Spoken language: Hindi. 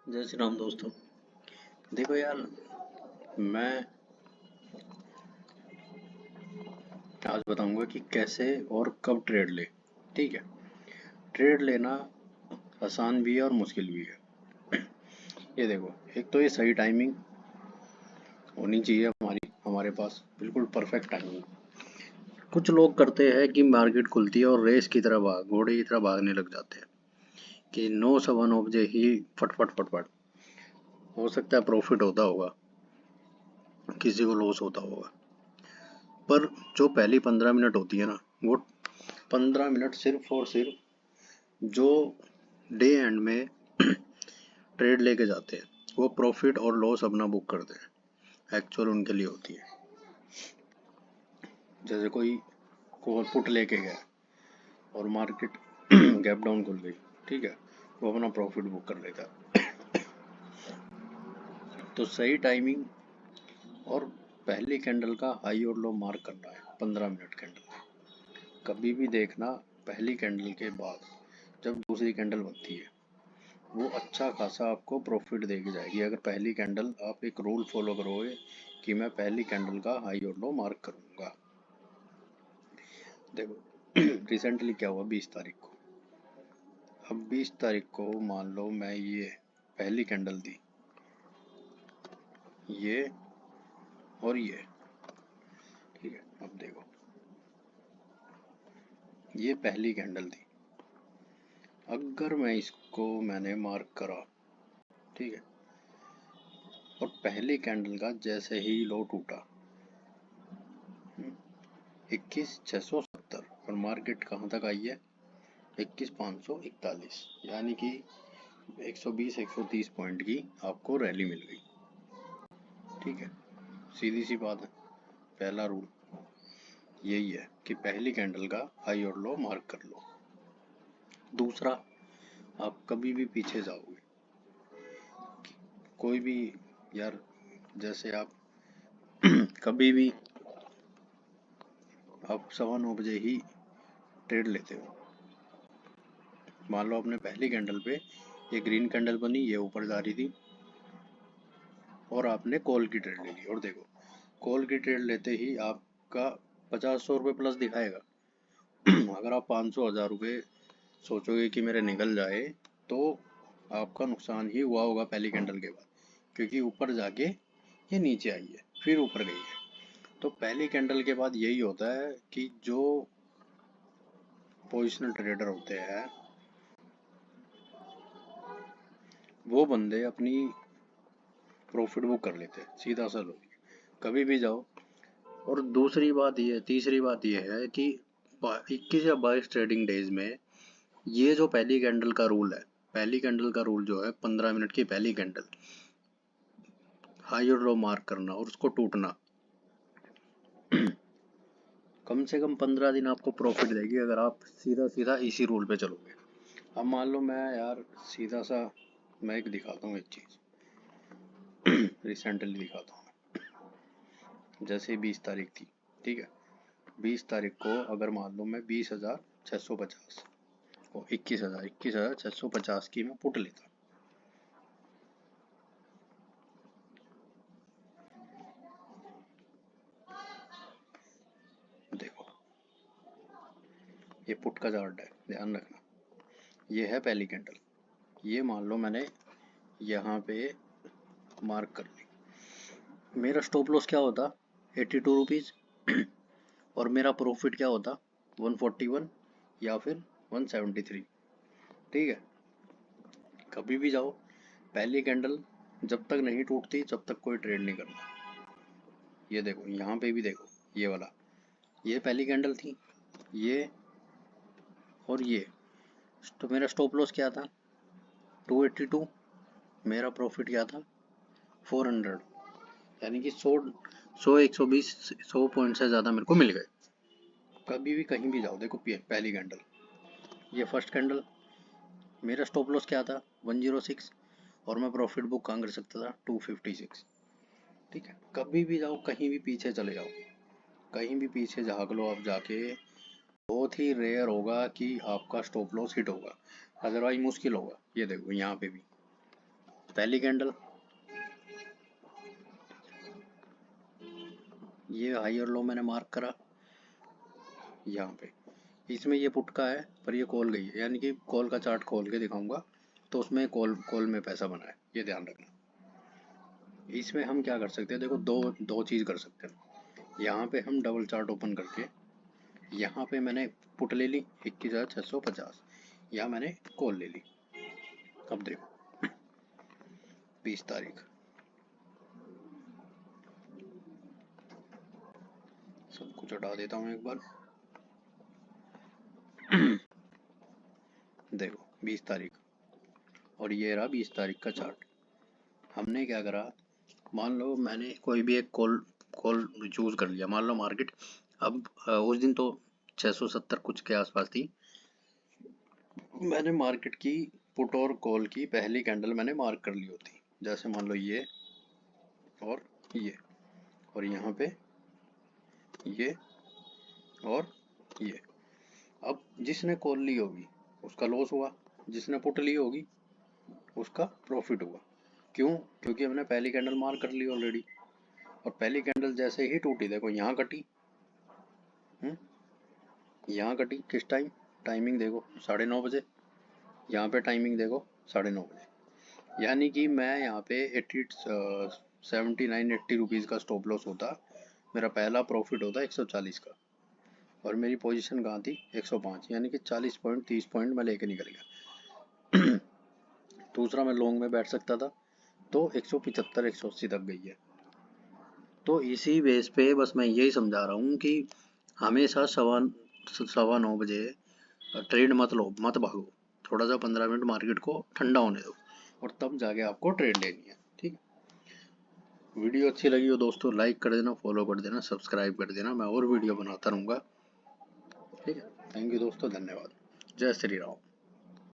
जय श्री राम दोस्तों। देखो यार, मैं आज बताऊंगा कि कैसे और कब ट्रेड ले। ठीक है। ट्रेड लेना आसान भी है और मुश्किल भी है। ये देखो, एक तो ये सही टाइमिंग होनी चाहिए हमारे पास बिल्कुल परफेक्ट टाइमिंग। कुछ लोग करते हैं कि मार्केट खुलती है और रेस की तरह घोड़े की तरह भागने लग जाते हैं कि 9 सवा 9 बजे ही फटफट फटफट। हो सकता है प्रॉफिट होता होगा, किसी को लॉस होता होगा, पर जो पहली 15 मिनट होती है ना, वो 15 मिनट सिर्फ और सिर्फ जो डे एंड में ट्रेड लेके जाते हैं, वो प्रॉफिट और लॉस अपना बुक करते हैं, एक्चुअल उनके लिए होती है। जैसे कोई कॉल पुट लेके गया और मार्केट गैप डाउन खुल गई, ठीक है, वो अपना प्रॉफिट बुक कर लेता है। तो सही टाइमिंग और पहली कैंडल का हाई और लो मार्क करना है 15 मिनट कैंडल। कभी भी देखना, पहली कैंडल के बाद जब दूसरी कैंडल बनती है, वो अच्छा खासा आपको प्रॉफिट देके जाएगी। अगर पहली कैंडल आप एक रूल फॉलो करोगे कि मैं पहली कैंडल का हाई और लो मार्क करूंगा। देखो रिसेंटली क्या हुआ 20 तारीख को। अब 20 तारीख को मान लो मैं ये पहली कैंडल दी, ये और ये, ठीक है। अब देखो, ये पहली कैंडल थी। अगर मैंने मार्क करा, ठीक है, और पहली कैंडल का जैसे ही लो टूटा 21,670, और मार्केट कहाँ तक आई है 21,541, यानी कि 120-130 पॉइंट की आपको रैली मिल गई। ठीक है, सीधी सी बात है। पहला रूल यही है कि पहली कैंडल का हाई और लो मार्क कर लो। दूसरा, आप कभी भी पीछे जाओगे, कोई भी, यार जैसे आप कभी भी आप 9:15 ही ट्रेड लेते हो। मान लो आपने पहली कैंडल पे, ये ग्रीन कैंडल बनी, ये ऊपर जा रही थी, और आपने कॉल की ट्रेड ले ली। और देखो, कॉल की ट्रेड लेते ही आपका 50-100 रुपये प्लस दिखाएगा। अगर आप 500-1000 रुपये सोचोगे कि मेरे निकल जाए, तो आपका नुकसान ही हुआ होगा पहली कैंडल के बाद, क्योंकि ऊपर जाके ये नीचे आई है, फिर ऊपर गई है। तो पहली कैंडल के बाद यही होता है कि जो पोजिशनल ट्रेडर होते हैं, वो बंदे अपनी प्रॉफिट बुक कर लेते हैं, सीधा सा लो, कभी भी जाओ। और तीसरी बात ये है कि 21 या 22 ट्रेडिंग डेज में ये जो पहली कैंडल का रूल है, पहली कैंडल का रूल जो है 15 मिनट की पहली कैंडल, हाई और लो मार्क करना और उसको टूटना, कम से कम 15 दिन आपको प्रॉफिट देगी अगर आप सीधा सीधा इसी रूल पे चलोगे। अब मान लो सीधा सा मैं एक दिखाता हूँ, एक चीज़ रिसेंटली दिखाता हूँ। जैसे 20 तारीख थी, ठीक है, 20 तारीख को अगर मान लो मैं 20,650 और 21,650 की मैं पुट लेता, देखो ये पुट का चार्ट है, ध्यान रखना। ये है पहली कैंडल, ये मान लो मैंने यहाँ पे मार्क कर ली। मेरा स्टॉप लॉस क्या होता 82 रुपीज़, और मेरा प्रॉफिट क्या होता 141 या फिर 173। ठीक है, कभी भी जाओ, पहली कैंडल जब तक नहीं टूटती जब तक कोई ट्रेड नहीं करना। ये देखो, यहाँ पे भी देखो, ये वाला, ये पहली कैंडल थी, ये और ये। तो मेरा स्टॉप लॉस क्या था 282, मेरा प्रॉफिट क्या था 400, यानी कि 100 120 100 पॉइंट से ज़्यादा मेरे को मिल गए। कभी भी कहीं भी जाओ, देखो पहली कैंडल, ये फर्स्ट कैंडल, मेरा स्टॉप लॉस क्या था 106, और मैं प्रॉफिट बुक कहाँ कर सकता था 256। ठीक है, कभी भी जाओ, कहीं भी पीछे चले जाओ, कहीं भी पीछे झाँक लो आप जाके, बहुत ही रेयर होगा कि आपका स्टॉप लॉस हिट होगा, अदरवाइज मुश्किल होगा। ये देखो यहाँ पे भी पहली कैंडल, ये हाई और लो मैंने मार्क करा यहाँ पे। इसमें ये पुट का है पर ये कॉल गई है, यानी कि कॉल का चार्ट खोल के दिखाऊंगा तो उसमें कॉल में पैसा बना है, ये ध्यान रखना। इसमें हम क्या कर सकते हैं, देखो दो चीज़ कर सकते हैं। यहाँ पे हम डबल चार्ट ओपन करके यहाँ पे मैंने पुट ले ली 21,650, यहाँ मैंने कॉल ले ली। अब देखो 20 तारीख, सब कुछ हटा देता हूँ एक बार। देखो 20 तारीख और ये रहा 20 तारीख का चार्ट। हमने क्या करा, मान लो मैंने कोई भी एक कॉल चूज कर लिया, मान लो मार्केट अब उस दिन तो 670 कुछ के आसपास थी। मैंने मार्केट की पुट और कॉल की पहली कैंडल मैंने मार्क कर ली होती, जैसे मान लो ये और यहाँ पे ये और ये। अब जिसने कॉल ली होगी उसका लॉस हुआ, जिसने पुट ली होगी उसका प्रॉफिट हुआ। क्यों? क्योंकि हमने पहली कैंडल मार्क कर ली ऑलरेडी, और पहली कैंडल जैसे ही टूटी, देखो यहाँ कटी, यहाँ कटी किस टाइम, टाइमिंग देखो 9:30 बजे, यहाँ पे टाइमिंग देखो 9:30 बजे। यानी कि मैं यहाँ पे 79-80 रुपीज़ का स्टॉप लॉस होता, मेरा पहला प्रॉफिट होता 140 का, और मेरी पोजीशन कहाँ थी 105, यानी कि 40 पॉइंट 30 पॉइंट मैं लेके निकल गया। दूसरा मैं लॉन्ग में बैठ सकता था तो 175-180 तक गई है। तो इसी बेस पे बस मैं यही समझा रहा हूँ कि हमेशा 9:15 बजे ट्रेड मत लो, मत भागो, थोड़ा सा 15 मिनट मार्केट को ठंडा होने दो और तब जाके आपको ट्रेड लेनी है। ठीक, वीडियो अच्छी लगी हो दोस्तों लाइक कर देना, फॉलो कर देना, सब्सक्राइब कर देना, मैं और वीडियो बनाता रहूँगा। ठीक है, थैंक यू दोस्तों, धन्यवाद, जय श्री राम।